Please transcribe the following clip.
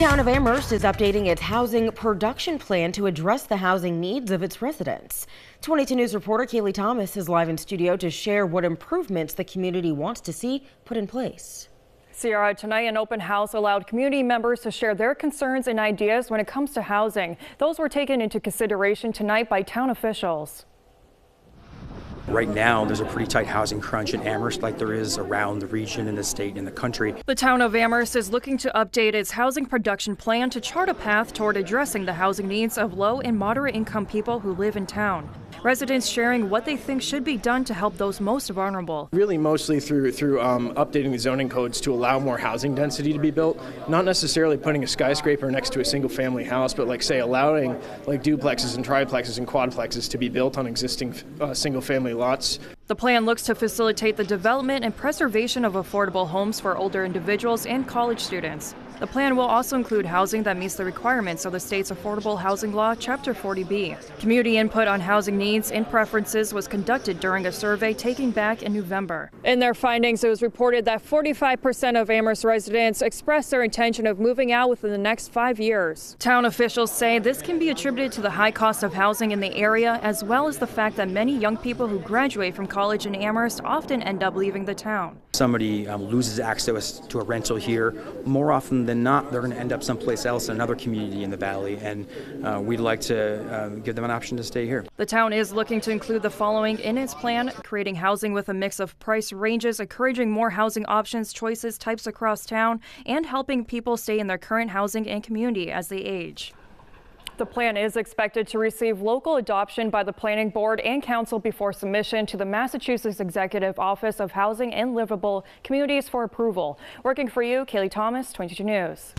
The town of Amherst is updating its housing production plan to address the housing needs of its residents. 22 News reporter Kaylee Thomas is live in studio to share what improvements the community wants to see put in place. Sierra, tonight an open house allowed community members to share their concerns and ideas when it comes to housing. Those were taken into consideration tonight by town officials. Right now, there's a pretty tight housing crunch in Amherst like there is around the region, in the state, and the country. The town of Amherst is looking to update its housing production plan to chart a path toward addressing the housing needs of low and moderate income people who live in town. Residents sharing what they think should be done to help those most vulnerable. Really mostly through updating the zoning codes to allow more housing density to be built. Not necessarily putting a skyscraper next to a single family house, but allowing duplexes and triplexes and quadplexes to be built on existing single family lots. The plan looks to facilitate the development and preservation of affordable homes for older individuals and college students. The plan will also include housing that meets the requirements of the state's Affordable Housing Law, Chapter 40B. Community input on housing needs and preferences was conducted during a survey taken back in November. In their findings, it was reported that 45% of Amherst residents expressed their intention of moving out within the next 5 years. Town officials say this can be attributed to the high cost of housing in the area, as well as the fact that many young people who graduate from college in Amherst often end up leaving the town. Somebody loses access to a rental here. More often than not, they're going to end up someplace else in another community in the valley, and we'd like to give them an option to stay here. The town is looking to include the following in its plan: creating housing with a mix of price ranges, encouraging more housing options, choices, types across town, and helping people stay in their current housing and community as they age. The plan is expected to receive local adoption by the Planning Board and Council before submission to the Massachusetts Executive Office of Housing and Livable Communities for approval. Working for you, Kaylee Thomas, 22 News.